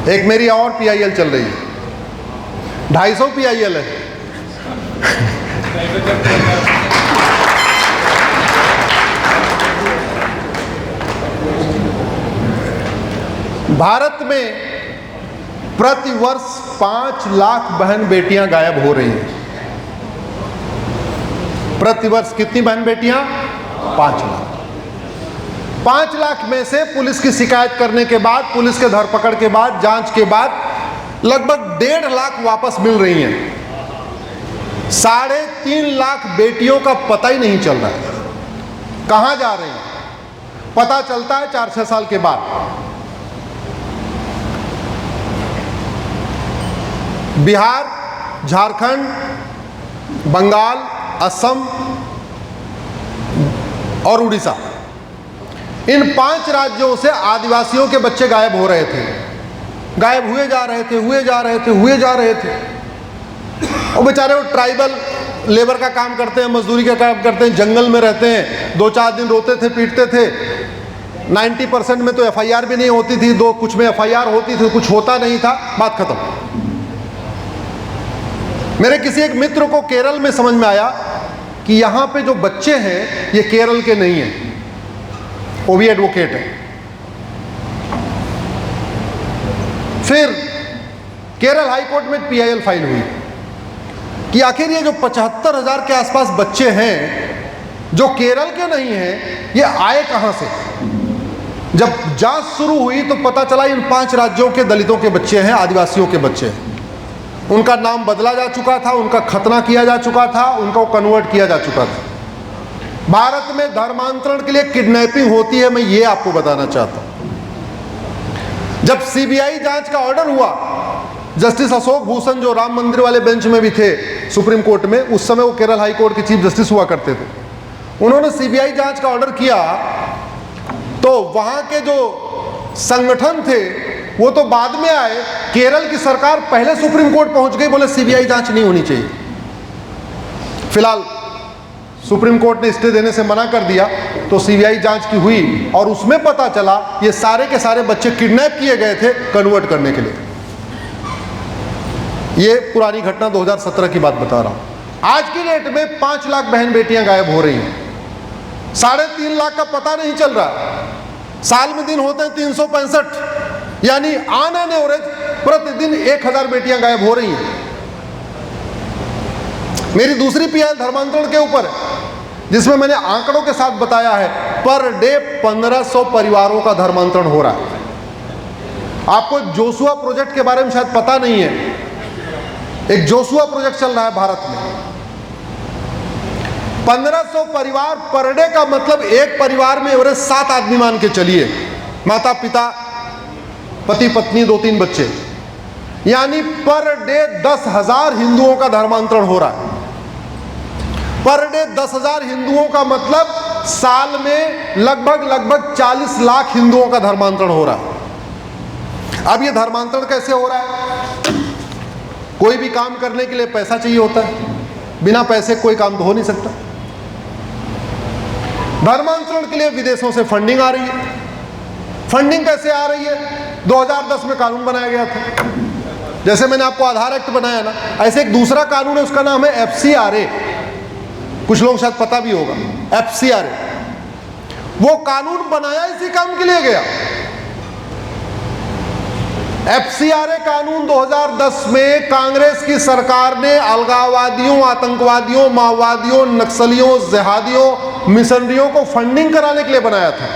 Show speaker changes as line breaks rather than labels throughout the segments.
एक मेरी और PIL चल रही है, 250 PIL है। भारत में प्रतिवर्ष 5 लाख बहन बेटियां गायब हो रही हैं। प्रतिवर्ष कितनी बहन बेटियां? 5 लाख। 5 लाख में से पुलिस की शिकायत करने के बाद, पुलिस के धरपकड़ के बाद, जांच के बाद लगभग 1.5 लाख वापस मिल रही हैं। 3.5 लाख बेटियों का पता ही नहीं चल रहा है, कहां जा रही हैं। पता चलता है 4-6 साल के बाद। बिहार, झारखंड, बंगाल, असम और उड़ीसा, इन 5 राज्यों से आदिवासियों के बच्चे गायब हो रहे थे, गायब हुए जा रहे थे, हुए जा रहे थे। और बेचारे वो ट्राइबल लेबर का काम करते हैं, मजदूरी का काम करते हैं, जंगल में रहते हैं, 2-4 दिन रोते थे, पीटते थे। 90% में तो FIR भी नहीं होती थी, कुछ में FIR होती थी, कुछ होता नहीं था, बात खत्म। मेरे किसी एक मित्र को केरल में समझ में आया कि यहाँ पे जो बच्चे हैं ये केरल के नहीं हैं, वो भी एडवोकेट है। फिर केरल हाई कोर्ट में PIL फाइल हुई कि आखिर ये जो 75,000 के आसपास बच्चे हैं जो केरल के नहीं हैं, ये आए कहां से। जब जांच शुरू हुई तो पता चला इन 5 राज्यों के दलितों के बच्चे हैं, आदिवासियों के बच्चे हैं। उनका नाम बदला जा चुका था, उनका खतना किया जा चुका था, उनको कन्वर्ट किया जा चुका था। भारत में धर्मांतरण के लिए किडनैपिंग होती है, मैं ये आपको बताना चाहता हूं। जब CBI जांच का ऑर्डर हुआ, जस्टिस अशोक भूषण जो राम मंदिर वाले बेंच में भी थे सुप्रीम कोर्ट में, उस समय वो केरल हाई कोर्ट के चीफ जस्टिस हुआ करते थे, उन्होंने CBI जांच का ऑर्डर किया तो वहां के जो संगठन थे वो तो बाद में आए। केरल की सरकार पहले सुप्रीम कोर्ट पहुंच गई, बोले CBI जांच नहीं होनी चाहिए। फिलहाल सुप्रीम कोर्ट ने स्टे देने से मना कर दिया, तो CBI जांच की हुई और उसमें पता चला ये सारे के सारे बच्चे किडनैप किए गए थे कन्वर्ट करने के लिए। ये पुरानी घटना 2017 की बात बता रहा हूं। आज की डेट में 5 लाख बहन बेटियां गायब हो रही हैं, 3.5 लाख का पता नहीं चल रहा। साल में दिन होते हैं 365, यानी ऑन एन एवरेज प्रतिदिन 1000 बेटियां गायब हो रही हैं। मेरी दूसरी PIL धर्मांतरण के ऊपर है, जिसमें मैंने आंकड़ों के साथ बताया है पर डे 1500 परिवारों का धर्मांतरण हो रहा है। आपको एक जोशुआ प्रोजेक्ट के बारे में शायद पता नहीं है। एक जोशुआ प्रोजेक्ट चल रहा है भारत में। 1500 परिवार पर डे का मतलब एक परिवार में एवरेज 7 आदमी मान के चलिए, माता पिता, पति पत्नी, 2-3 बच्चे, यानी पर डे 10,000 हिंदुओं का धर्मांतरण हो रहा है। पर डे 10,000 हिंदुओं का मतलब साल में लगभग 40 लाख हिंदुओं का धर्मांतरण हो रहा है। अब ये धर्मांतरण कैसे हो रहा है? कोई भी काम करने के लिए पैसा चाहिए होता है, बिना पैसे कोई काम तो हो नहीं सकता। धर्मांतरण के लिए विदेशों से फंडिंग आ रही है। फंडिंग कैसे आ रही है? 2010 में कानून बनाया गया था, जैसे मैंने आपको आधार एक्ट बनाया ना, ऐसे एक दूसरा कानून है, उसका नाम है FCRA। कुछ लोग शायद पता भी होगा, FCRA। वो कानून बनाया इसी काम के लिए गया। FCRA कानून 2010 में कांग्रेस की सरकार ने अलगाववादियों, आतंकवादियों, माओवादियों, नक्सलियों, जिहादियों, मिशनरियों को फंडिंग कराने के लिए बनाया था,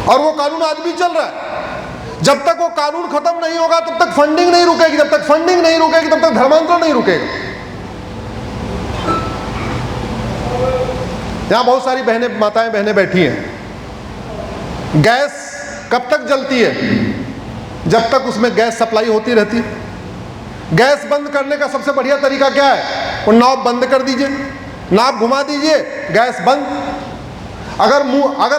और वो कानून आज भी चल रहा है। जब तक वो कानून खत्म नहीं होगा तब तक फंडिंग नहीं रुकेगी, जब तक फंडिंग नहीं रुकेगी तब तक धर्मांतरण नहीं रुकेगा। यहां बहुत सारी बहनें, माताएं बहनें बैठी हैं। गैस कब तक जलती है? जब तक उसमें गैस सप्लाई होती रहती है। गैस बंद करने का सबसे बढ़िया तरीका क्या है? वो नॉब बंद कर दीजिए, नॉब घुमा दीजिए, गैस बंद। अगर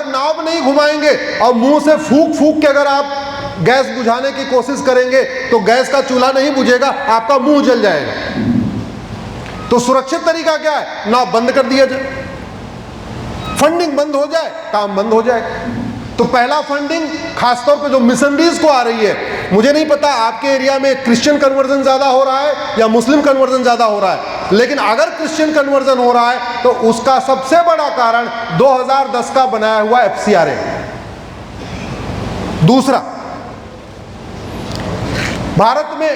नॉब नहीं घुमाएंगे और मुंह से फूंक फूंक के अगर आप गैस बुझाने की कोशिश करेंगे तो गैस का चूल्हा नहीं बुझेगा, आपका मुंह जल जाएगा। तो सुरक्षित तरीका क्या है? नॉब बंद कर दिया जाए, फंडिंग बंद हो जाए, काम बंद हो जाए। तो पहला फंडिंग खासतौर पे जो मिशनरीज को आ रही है, मुझे नहीं पता आपके एरिया में क्रिश्चियन कन्वर्जन ज्यादा हो रहा है या मुस्लिम कन्वर्जन ज्यादा हो रहा है, लेकिन अगर क्रिश्चियन कन्वर्जन हो रहा है तो उसका सबसे बड़ा कारण 2010 का बनाया हुआ FCRA। दूसरा, भारत में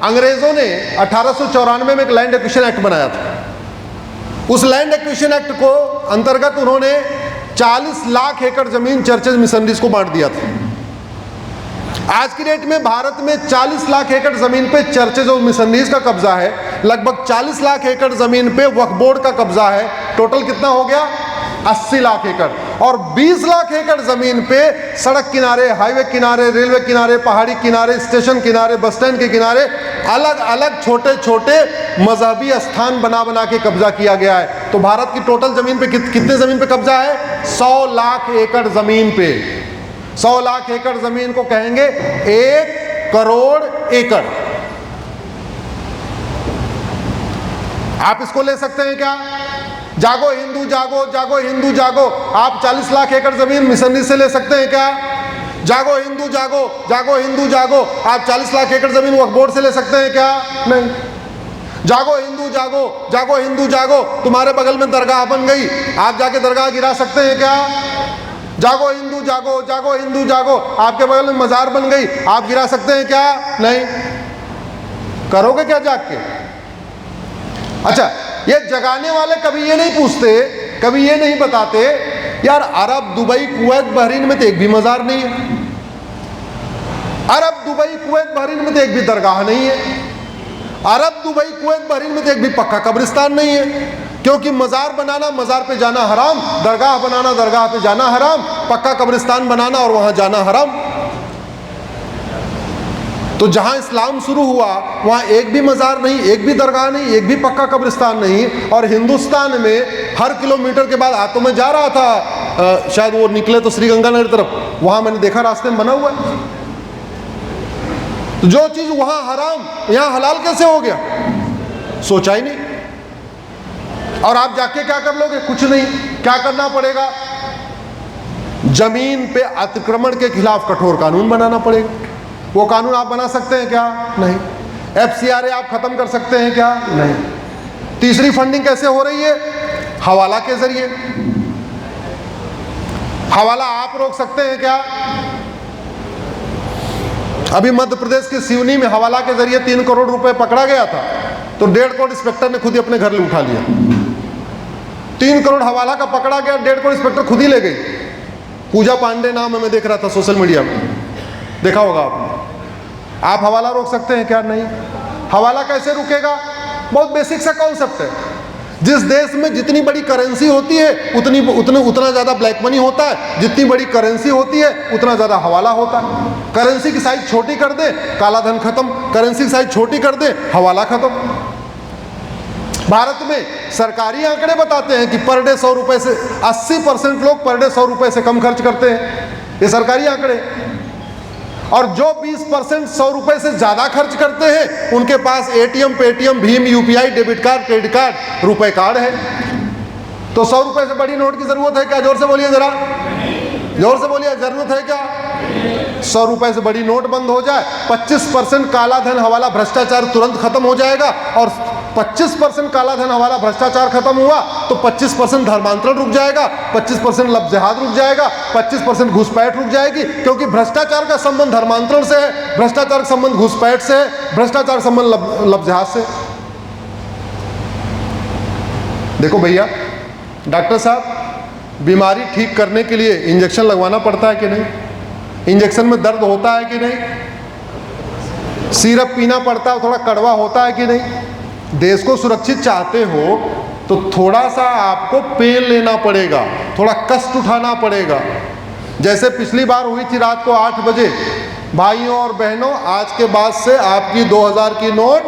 अंग्रेजों ने 1894 में एक लैंड एक्विजिशन एक्ट बनाया था। उस लैंड एक्विजिशन एक्ट को अंतर्गत उन्होंने 40 लाख एकड़ जमीन चर्चेज मिशनरीज को बांट दिया था। आज की डेट में भारत में 40 लाख एकड़ जमीन पे चर्चेज और मिशनरीज का कब्जा है, लगभग 40 लाख एकड़ जमीन पे वक्फ बोर्ड का कब्जा है। टोटल कितना हो गया? 80 लाख एकड़। और 20 लाख एकड़ जमीन पे सड़क किनारे, हाईवे किनारे, रेलवे किनारे, पहाड़ी किनारे, स्टेशन किनारे, बस स्टैंड के किनारे अलग अलग छोटे छोटे मजहबी स्थान बना बना के कब्जा किया गया है। तो भारत की टोटल जमीन पे कितने जमीन पे कब्जा है? 100 लाख एकड़ जमीन पे। 100 लाख एकड़ जमीन को कहेंगे 1 करोड़ एकड़। आप इसको ले सकते हैं क्या? जागो हिंदू जागो, जागो हिंदू जागो। आप 40 लाख एकड़ जमीन मिशनरी से ले सकते हैं क्या? जागो हिंदू जागो, जागो हिंदू जागो। आप 40 लाख एकड़ जमीन वक्फ बोर्ड से ले सकते हैं क्या? नहीं। जागो हिंदू जागो, जागो हिंदू जागो। तुम्हारे बगल में दरगाह बन गई, आप जाके दरगाह गिरा सकते हैं क्या? जागो हिंदू जागो, जागो हिंदू जागो। आपके बगल में मजार बन गई, आप गिरा सकते हैं क्या? नहीं। करोगे क्या जाग के? अच्छा, ये जगाने वाले कभी ये नहीं पूछते, कभी ये नहीं बताते यार अरब, दुबई, कुवैत, बहरीन में तो एक भी मजार नहीं है। अरब, दुबई, कुवैत, बहरीन में तो एक भी दरगाह नहीं है। अरब, दुबई, कुवैत, बहरीन में तो एक भी पक्का कब्रिस्तान नहीं है। क्योंकि मजार बनाना, मजार पे जाना हराम, दरगाह बनाना, दरगाह पे जाना हराम, पक्का कब्रिस्तान बनाना और वहां जाना हराम। तो जहां इस्लाम शुरू हुआ वहां एक भी मजार नहीं, एक भी दरगाह नहीं, एक भी पक्का कब्रिस्तान नहीं। और हिंदुस्तान में हर किलोमीटर के बाद, तो मैं जा रहा था शायद वो निकले तो श्रीगंगानगर तरफ, वहां मैंने देखा रास्ते में बना हुआ है। तो जो चीज वहां हराम यहां हलाल कैसे हो गया? सोचा ही नहीं। और आप जाके क्या कर लोगे? कुछ नहीं। क्या करना पड़ेगा? जमीन पे अतिक्रमण के खिलाफ कठोर कानून बनाना पड़ेगा। वो कानून आप बना सकते हैं क्या? नहीं। FCRA आप खत्म कर सकते हैं क्या? नहीं। तीसरी फंडिंग कैसे हो रही है? हवाला के जरिए। हवाला आप रोक सकते हैं क्या? अभी मध्य प्रदेश के सिवनी में हवाला के जरिए 3 करोड़ रुपए पकड़ा गया था, तो 1.5 करोड़ इंस्पेक्टर ने खुद ही अपने घर ले उठा लिया। 3 करोड़ हवाला का पकड़ा गया, 1.5 करोड़ इंस्पेक्टर खुद ही ले गई। पूजा पांडे नाम है, मैं देख रहा था सोशल मीडिया में, देखा होगा आपने। आप हवाला रोक सकते हैं क्या? नहीं। हवाला कैसे रुकेगा? बहुत बेसिक सा कॉन्सेप्ट है। जिस देश में जितनी बड़ी करेंसी होती है उतना ज्यादा ब्लैक मनी होता है, जितनी बड़ी करेंसी होती है उतना ज्यादा हवाला होता है। करेंसी की साइज छोटी कर दे, काला धन खत्म। करेंसी की साइज छोटी कर दे, हवाला खत्म। भारत में सरकारी आंकड़े बताते हैं कि पर डे 100 रुपए से 80% लोग पर डे 100 रुपए से कम खर्च करते हैं। ये सरकारी आंकड़े। और जो 20% 100 रुपए से ज्यादा खर्च करते हैं उनके पास ATM, Paytm, Bhim, UPI, debit card, credit card, रुपए कार्ड है। तो 100 रुपए से बड़ी नोट की जरूरत है क्या? जोर से बोलिए जरा, जोर से बोलिए, जरूरत है क्या? 100 रुपए से बड़ी नोट बंद हो जाए, 25% काला धन हवाला भ्रष्टाचार तुरंत खत्म हो जाएगा। और 25% काला धन हवाला भ्रष्टाचार खत्म हुआ तो 25% धर्मांतरण रुक जाएगा, 25% लफ्ज़ जिहाद रुक जाएगा, 25% घुसपैठ रुक जाएगी। क्योंकि भ्रष्टाचार का संबंध धर्मांतरण से है, भ्रष्टाचार का संबंध घुसपैठ से है, भ्रष्टाचार का संबंध लफ्ज़ जिहाद से। देखो भैया, डॉक्टर साहब, बीमारी ठीक करने के लिए इंजेक्शन लगवाना पड़ता है कि नहीं? इंजेक्शन में दर्द होता है कि नहीं? सिरप पीना पड़ता है, थोड़ा कड़वा होता है कि नहीं? देश को सुरक्षित चाहते हो तो थोड़ा सा आपको पेन लेना पड़ेगा, थोड़ा कष्ट उठाना पड़ेगा। जैसे पिछली बार हुई थी रात को 8 बजे, भाइयों और बहनों, आज के बाद से आपकी 2000 की नोट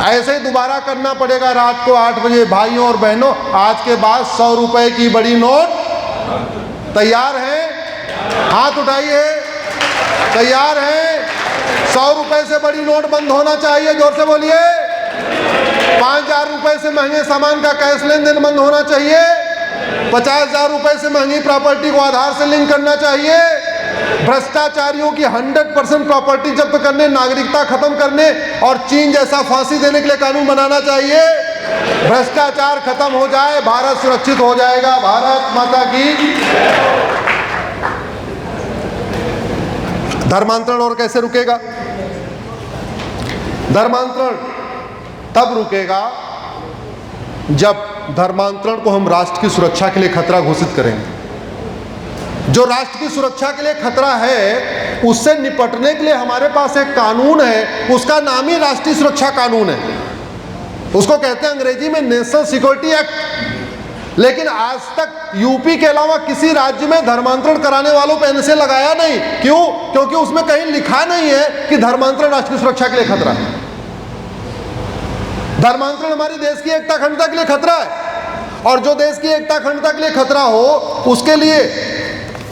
ऐसे ही दोबारा करना पड़ेगा। रात को 8 बजे, भाइयों और बहनों, आज के बाद 100 रुपए की बड़ी नोट तैयार है? हाथ उठाइए, तैयार है? 100 रुपए से बड़ी नोट बंद होना चाहिए, जोर से बोलिए। 5000 रुपए से महंगे सामान का कैश लेन देन बंद होना चाहिए। 50,000 रुपए से महंगी प्रॉपर्टी को आधार से लिंक करना चाहिए। भ्रष्टाचारियों की 100% प्रॉपर्टी जब्त करने, नागरिकता खत्म करने और चीन जैसा फांसी देने के लिए कानून बनाना चाहिए। भ्रष्टाचार खत्म हो जाए, भारत सुरक्षित हो जाएगा। भारत माता की। धर्मांतरण और कैसे रुकेगा? धर्मांतरण तब रुकेगा जब धर्मांतरण को हम राष्ट्र की सुरक्षा के लिए खतरा घोषित करेंगे। जो राष्ट्र की सुरक्षा के लिए खतरा है, उससे निपटने के लिए हमारे पास एक कानून है, उसका नाम ही राष्ट्रीय सुरक्षा कानून है। उसको कहते हैं अंग्रेजी में नेशनल सिक्योरिटी एक्ट। लेकिन आज तक यूपी के अलावा किसी राज्य में धर्मांतरण कराने वालों पर एनएसए लगाया नहीं। क्यों? क्योंकि उसमें कहीं लिखा नहीं है कि धर्मांतरण राष्ट्र की सुरक्षा के लिए खतरा है। धर्मांतरण हमारी देश की एकता अखंडता के लिए खतरा है, और जो देश की एकता अखंडता के लिए खतरा हो, उसके लिए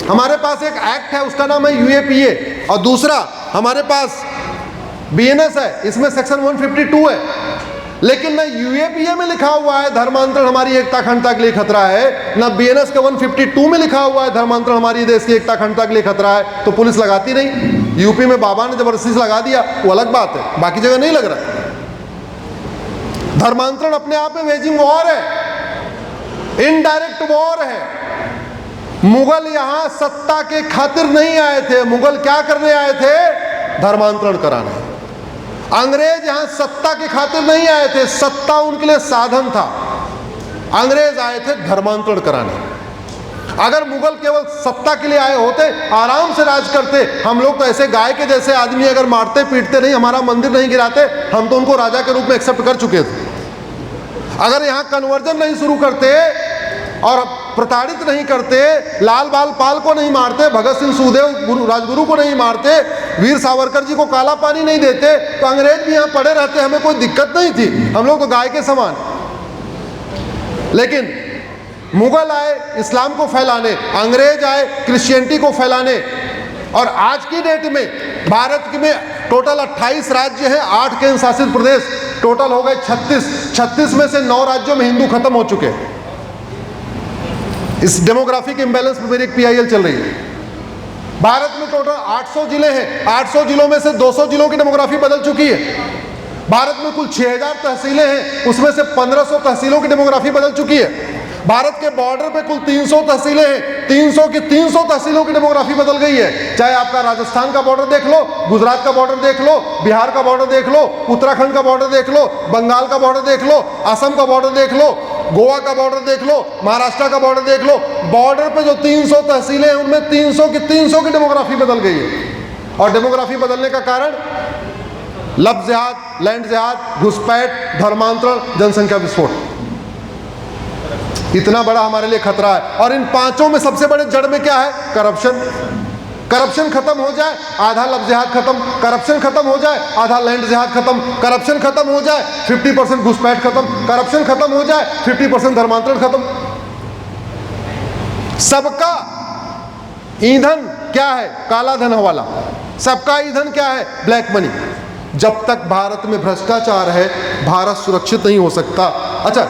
हमारे पास एक एक्ट है, उसका नाम है यूएपीए, और दूसरा हमारे पास बीएनएस है, इसमें सेक्शन 152 है। लेकिन न यूएपीए में लिखा हुआ है धर्मांतरण हमारी एकता अखंडता के लिए खतरा है, न बीएनएस के 152 में लिखा हुआ है धर्मांतरण हमारी देश की एकता अखंडता के लिए खतरा है। तो पुलिस लगाती नहीं। यूपी में बाबा ने जबरदस्ती से लगा दिया, वो अलग बात है, बाकी जगह नहीं लग रहा। धर्मांतरण अपने आप में वेजिंग वॉर है, इनडायरेक्ट वॉर है। मुगल यहां सत्ता के खातिर नहीं आए थे। मुगल क्या करने आए थे? धर्मांतरण कराने। अंग्रेज यहां सत्ता के खातिर नहीं आए थे, सत्ता उनके लिए साधन था। अंग्रेज आए थे धर्मांतरण कराने। अगर मुगल केवल सत्ता के लिए आए होते, आराम से राज करते। हम लोग तो ऐसे गाय के जैसे आदमी अगर मारते पीटते नहीं, हमारा मंदिर नहीं गिराते, हम तो उनको राजा के रूप में एक्सेप्ट कर चुके थे। अगर यहाँ कन्वर्जन नहीं शुरू करते और प्रताड़ित नहीं करते, लाल बाल पाल को नहीं मारते, भगत सिंह सुखदेव राजगुरु को नहीं मारते, वीर सावरकर जी को काला पानी नहीं देते, तो अंग्रेज भी यहाँ पड़े रहते, हमें कोई दिक्कत नहीं थी। हम लोग तो गाय के समान। लेकिन मुगल आए इस्लाम को फैलाने, अंग्रेज आए क्रिश्चियनिटी को फैलाने, और आज की डेट में भारत में टोटल 28 राज्य हैं, 8 केंद्र शासित प्रदेश, टोटल हो गए 36। 36 में से 9 राज्यों में हिंदू खत्म हो चुके हैं। इस डेमोग्राफिक इंबैलेंस पर मेरी एक पीआईएल चल रही है। भारत में टोटल 800 जिले हैं, 800 जिलों में से 200 जिलों की डेमोग्राफी बदल चुकी है। भारत में कुल 6000 तहसीलें हैं, उसमें से 1500 तहसीलों की डेमोग्राफी बदल चुकी है। भारत के बॉर्डर पे कुल 300 तहसीलें हैं, 300 की 300 तहसीलों की डेमोग्राफी बदल गई है। चाहे आपका राजस्थान का बॉर्डर देख लो, गुजरात का बॉर्डर देख लो, बिहार का बॉर्डर देख लो, उत्तराखंड का बॉर्डर देख लो, बंगाल का बॉर्डर देख लो, असम का बॉर्डर देख लो, गोवा का बॉर्डर देख लो, महाराष्ट्र का बॉर्डर देख लो। बॉर्डर पे जो 300 तहसीलें हैं, उनमें 300 की डेमोग्राफी बदल गई है। और डेमोग्राफी बदलने का कारण लफ्ज़ जिहाद, लैंड जिहाद, घुसपैठ, धर्मांतरण, जनसंख्या विस्फोट। इतना बड़ा हमारे लिए खतरा है। और इन पांचों में सबसे बड़े जड़ में क्या है? करप्शन। करप्शन खत्म हो जाए, आधा लफ्ज़ जिहाद खत्म। करप्शन खत्म हो जाए, आधा लैंड जिहाद खत्म। करप्शन खत्म हो जाए, 50% घुसपैठ खत्म। करप्शन खत्म हो जाए, 50% धर्मांतरण खत्म। सबका ईंधन क्या है? काला धन वाला। सबका ईंधन क्या है? Black money. जब तक भारत में भ्रष्टाचार है, भारत सुरक्षित नहीं हो सकता। अच्छा,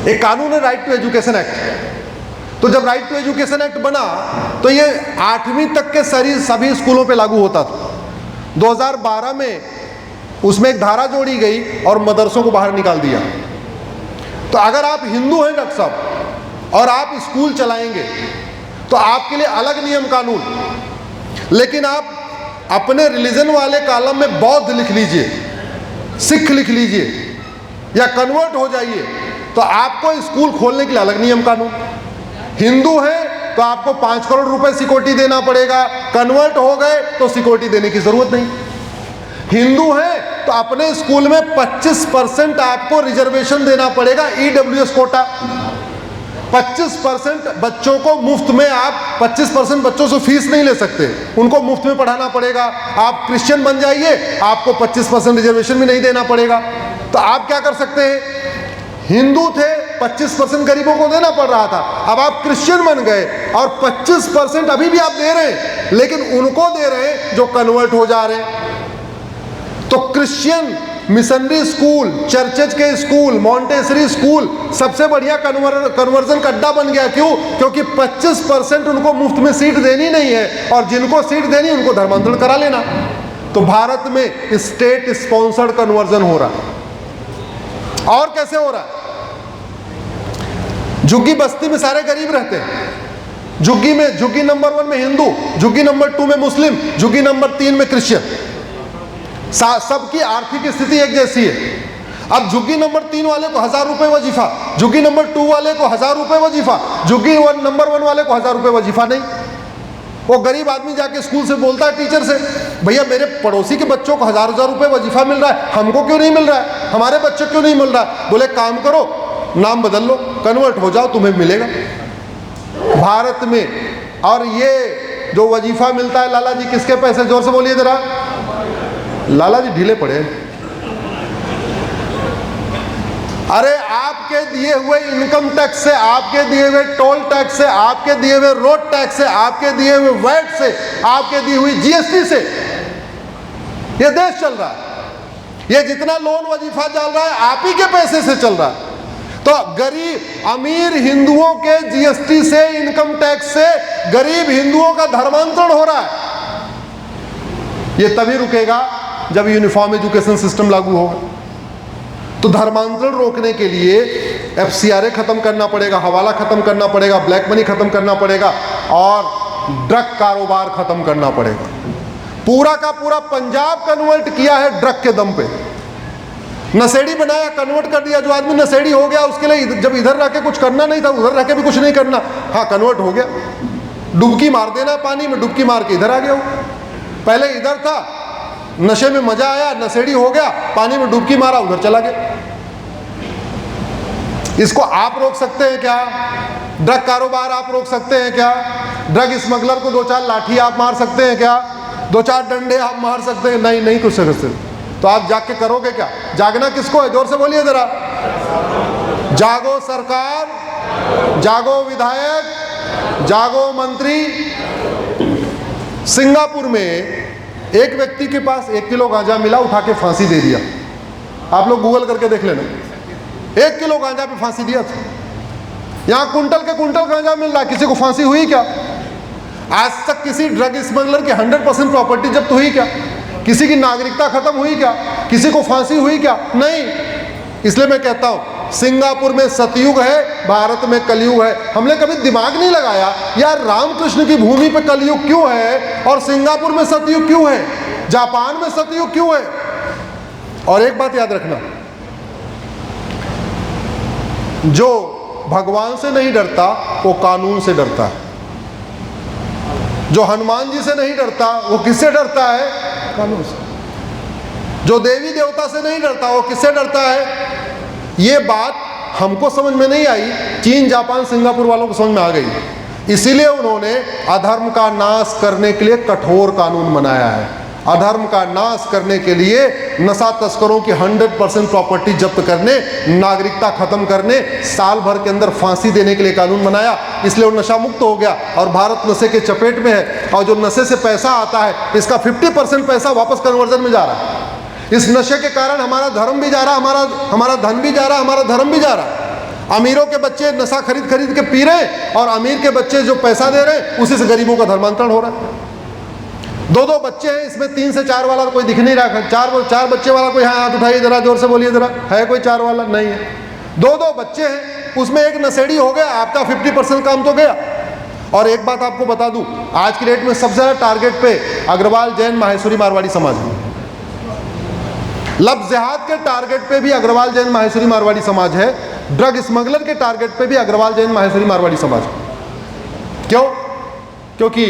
एक कानून है राइट टू एजुकेशन एक्ट। तो जब राइट टू एजुकेशन एक्ट बना तो ये 8वीं तक के सभी स्कूलों पे लागू होता था। 2012 में उसमें एक धारा जोड़ी गई और मदरसों को बाहर निकाल दिया। तो अगर आप हिंदू हैं डॉक्टर साहब और आप स्कूल चलाएंगे तो आपके लिए अलग नियम कानून, लेकिन आप अपने रिलीजन वाले कॉलम में बौद्ध लिख लीजिए, सिख लिख लीजिए या कन्वर्ट हो जाइए, तो आपको स्कूल खोलने के लिए अलग नियम कानून। हिंदू हैं तो आपको 5 करोड़ रुपए सिक्योरिटी देना पड़ेगा, कन्वर्ट हो गए तो सिक्योरिटी देने की जरूरत नहीं। हिंदू हैं तो अपने स्कूल में 25% आपको रिजर्वेशन देना पड़ेगा, ईडब्ल्यूएस कोटा। 25% बच्चों को मुफ्त में, आप 25% बच्चों से फीस नहीं ले सकते, उनको मुफ्त में पढ़ाना पड़ेगा। आप क्रिश्चियन बन जाइए, आपको 25% रिजर्वेशन भी नहीं देना पड़ेगा। तो आप क्या कर सकते हैं? हिंदू थे, 25% गरीबों को देना पड़ रहा था, अब आप क्रिश्चियन बन गए और 25% अभी भी आप दे रहे हैं, लेकिन उनको दे रहे हैं जो कन्वर्ट हो जा रहे हैं। तो क्रिश्चियन मिशनरी स्कूल, चर्चेज के स्कूल, मॉन्टेसरी स्कूल सबसे बढ़िया कन्वर्जन का अड्डा बन गया। क्यों? क्योंकि 25% उनको मुफ्त में सीट देनी नहीं है, और जिनको सीट देनी उनको धर्मांतरण करा लेना। तो भारत में स्टेट स्पॉन्सर्ड कन्वर्जन हो रहा है। और कैसे हो रहा है? झुग्गी बस्ती में सारे गरीब रहते हैं, झुग्गी नंबर 1 में हिंदू, झुग्गी नंबर 2 में मुस्लिम, झुग्गी नंबर 3 में क्रिश्चियन, सबकी आर्थिक स्थिति एक जैसी है। अब झुग्गी नंबर 3 वाले को 1000 रुपए वजीफा, झुग्गी नंबर 2 वाले को 1000 रुपए वजीफा, झुग्गी नंबर 1 वाले को 1000 रुपए वजीफा नहीं। वो गरीब आदमी जाके स्कूल से बोलता है टीचर से, भैया मेरे पड़ोसी के बच्चों को 1000 रुपए वजीफा मिल रहा है, हमको क्यों नहीं मिल रहा है, हमारे बच्चे क्यों नहीं मिल रहा है? बोले काम करो, नाम बदल लो, कन्वर्ट हो जाओ, तुम्हें मिलेगा। भारत में। और ये जो वजीफा मिलता है लाला जी, किसके पैसे? जोर से बोलिए जरा। लाला जी ढीले पड़े। अरे आपके दिए हुए इनकम टैक्स से, आपके दिए हुए टोल टैक्स से, आपके दिए हुए रोड टैक्स से, आपके दिए हुए वैट से, आपके दी हुई जीएसटी से ये देश चल रहा है। ये जितना लोन वजीफा चल रहा है आप ही के पैसे से चल रहा है। तो गरीब अमीर हिंदुओं के जीएसटी से, इनकम टैक्स से गरीब हिंदुओं का धर्मांतरण हो रहा है। ये तभी रुकेगा जब यूनिफॉर्म एजुकेशन सिस्टम लागू होगा। तो धर्मांतरण रोकने के लिए एफसीआरए खत्म करना पड़ेगा, हवाला खत्म करना पड़ेगा, ब्लैक मनी खत्म करना पड़ेगा, और ड्रग कारोबार खत्म करना पड़ेगा। पूरा का पूरा पंजाब कन्वर्ट किया है ड्रग के दम पे। नशेड़ी बनाया, कन्वर्ट कर दिया। जो आदमी नशेड़ी हो गया उसके लिए जब इधर रह के कुछ करना नहीं था, उधर रह के भी कुछ नहीं करना, हाँ कन्वर्ट हो गया। डुबकी मार देना पानी में, डुबकी मार के इधर आ गया। पहले इधर था, नशे में मजा आया, नशेड़ी हो गया, पानी में डुबकी मारा, उधर चला गया। इसको आप रोक सकते हैं क्या? ड्रग कारोबार आप रोक सकते हैं क्या? ड्रग स्मगलर को 2-4 लाठी आप मार सकते हैं क्या? 2-4 डंडे आप मार सकते हैं? नहीं, नहीं कुछ कर सकते। तो आप जाग के करोगे क्या? जागना किसको है? जोर से बोलिए जरा। जागो सरकार, जागो विधायक, जागो मंत्री। सिंगापुर में एक व्यक्ति के पास 1 किलो गांजा मिला, उठा के फांसी दे दिया। आप लोग गूगल करके देख लेना, 1 किलो गांजा पे फांसी दिया था। यहां कुंटल के कुंटल गांजा मिल रहा, किसी को फांसी हुई क्या? आज तक किसी ड्रग स्मगलर की 100% प्रॉपर्टी जब्त हुई क्या? किसी की नागरिकता खत्म हुई क्या? किसी को फांसी हुई क्या? नहीं। इसलिए मैं कहता हूं सिंगापुर में सतयुग है, भारत में कलयुग है। हमने कभी दिमाग नहीं लगाया यार रामकृष्ण की भूमि पे कलयुग क्यों है और सिंगापुर में सतयुग क्यों है, जापान में सतयुग क्यों है। और एक बात याद रखना, जो भगवान से नहीं डरता वो कानून से डरता है। जो हनुमान जी से नहीं डरता वो किससे डरता है? कानून से। जो देवी देवता से नहीं डरता वो किससे डरता है? ये बात हमको समझ में नहीं आई, चीन, जापान, सिंगापुर वालों को समझ में आ गई। इसीलिए उन्होंने अधर्म का नाश करने के लिए कठोर कानून बनाया है। अधर्म का नाश करने के लिए नशा तस्करों की 100% प्रॉपर्टी जब्त करने, नागरिकता खत्म करने, साल भर के अंदर फांसी देने के लिए कानून बनाया। इसलिए वो नशा मुक्त हो गया और भारत नशे के चपेट में है। और जो नशे से पैसा आता है इसका 50% पैसा वापस कन्वर्जन में जा रहा है। इस नशे के कारण हमारा धर्म भी जा रहा, हमारा धन भी जा रहा, हमारा धर्म भी जा रहा। अमीरों के बच्चे नशा खरीद खरीद के पी रहे हैं और अमीर के बच्चे जो पैसा दे रहे हैं उसी से गरीबों का धर्मांतरण हो रहा है। 2-2 बच्चे हैं, इसमें 3 से 4 वाला कोई दिख नहीं रहा। 4 बच्चे वाला कोई हाथ उठाइए जरा, जोर से बोलिए जरा, है कोई 4 वाला? नहीं है। 2-2 बच्चे हैं, उसमें एक नशेड़ी हो गया, आपका 50% काम तो गया। और एक बात आपको बता दूं, आज की डेट में सबसे ज्यादा टारगेट पे अग्रवाल, जैन, माहेश्वरी, मारवाड़ी समाज है। लफ्ज़ जिहाद के टारगेट पे भी अग्रवाल, जैन, माहेश्वरी, मारवाड़ी समाज है। ड्रग स्मगलर के टारगेट पे भी अग्रवाल, जैन, माहेश्वरी, मारवाड़ी समाज। क्यों? क्योंकि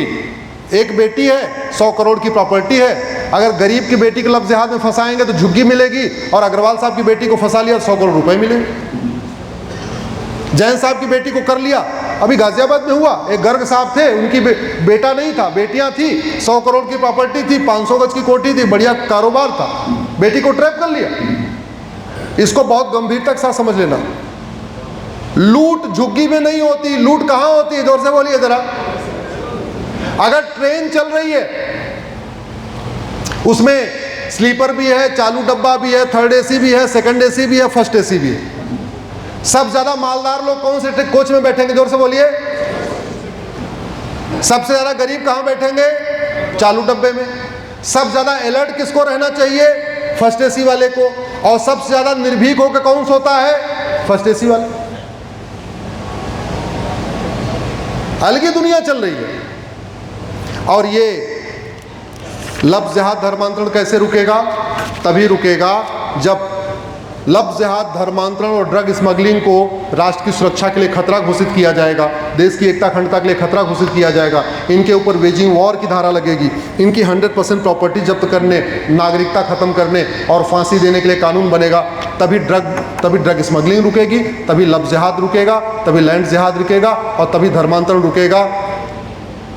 एक बेटी है, 100 करोड़ की प्रॉपर्टी है। अगर गरीब की बेटी को लफ्ज़ जिहाद में फंसाएंगे तो झुग्गी मिलेगी, और अग्रवाल साहब की बेटी को फंसा लिया तो 100 करोड़ रुपए मिलेंगे। जैन साहब की बेटी को कर लिया, अभी गाजियाबाद में हुआ, एक गर्ग साहब थे, उनकी बेटा नहीं था, बेटियां थी, 100 करोड़ की प्रॉपर्टी थी, 500 गज की कोठी थी, बढ़िया कारोबार था, बेटी को ट्रैप कर लिया। इसको बहुत गंभीरता के साथ समझ लेना। लूट झुग्गी में नहीं होती, लूट कहां होती है? जोर से बोलिए जरा। अगर ट्रेन चल रही है, उसमें स्लीपर भी है, चालू डब्बा भी है, थर्ड एसी भी है, सेकंड एसी भी है, फर्स्ट एसी भी है। सब ज्यादा मालदार लोग कौन से कोच में बैठेंगे, जोर से बोलिए। सबसे ज्यादा गरीब कहां बैठेंगे, चालू डब्बे में। सब ज्यादा अलर्ट किसको रहना चाहिए, फर्स्ट एसी वाले को। और सबसे ज्यादा निर्भीक होकर कौन सोता है, फर्स्ट एसी वाले। अलग ही दुनिया चल रही है। और ये लफ्ज़ जिहाद धर्मांतरण कैसे रुकेगा, तभी रुकेगा जब लफ्ज़ जिहाद धर्मांतरण और ड्रग स्मगलिंग को राष्ट्र की सुरक्षा के लिए खतरा घोषित किया जाएगा, देश की एकता अखंडता के लिए खतरा घोषित किया जाएगा, इनके ऊपर वेजिंग वॉर की धारा लगेगी, इनकी 100% प्रॉपर्टी जब्त करने, नागरिकता खत्म करने और फांसी देने के लिए कानून बनेगा। तभी ड्रग स्मगलिंग रुकेगी, तभी लफ्ज़ जिहाद रुकेगा, तभी लैंड जिहाद रुकेगा और तभी धर्मांतरण रुकेगा।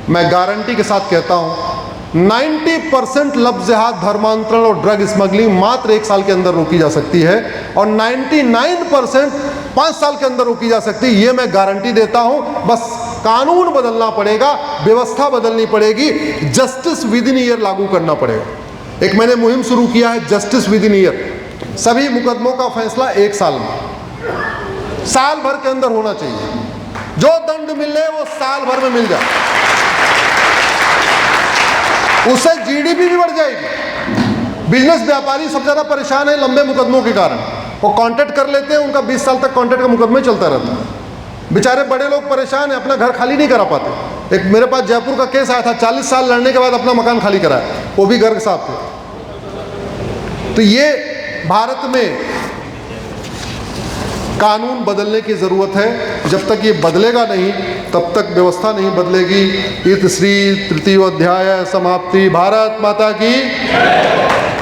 मैं गारंटी के साथ कहता हूँ 90% लफ्ज़ जिहाद धर्मांतरण और ड्रग स्मगलिंग मात्र 1 साल के अंदर रोकी जा सकती है और 99% 5 साल के अंदर रोकी जा सकती है। ये मैं गारंटी देता हूं। बस कानून बदलना पड़ेगा, व्यवस्था बदलनी पड़ेगी, जस्टिस विद इन ईयर लागू करना पड़ेगा। एक मैंने मुहिम शुरू किया है, जस्टिस विद इन ईयर। सभी मुकदमों का फैसला 1 साल में, साल भर के अंदर होना चाहिए। जो दंड मिले वो साल भर में मिल जाए, उससे जीडीपी भी बढ़ जाएगी। बिजनेस व्यापारी सबसे ज्यादा परेशान है लंबे मुकदमों के कारण। वो कॉन्ट्रैक्ट कर लेते हैं, उनका 20 साल तक कॉन्ट्रैक्ट का मुकदमा चलता रहता है। बेचारे बड़े लोग परेशान हैं, अपना घर खाली नहीं करा पाते। एक मेरे पास जयपुर का केस आया था, 40 साल लड़ने के बाद अपना मकान खाली कराया, वो भी घर के साथ थे। तो ये भारत में कानून बदलने की ज़रूरत है। जब तक ये बदलेगा नहीं तब तक व्यवस्था नहीं बदलेगी। इत श्री तृतीय अध्याय समाप्ति। भारत माता की।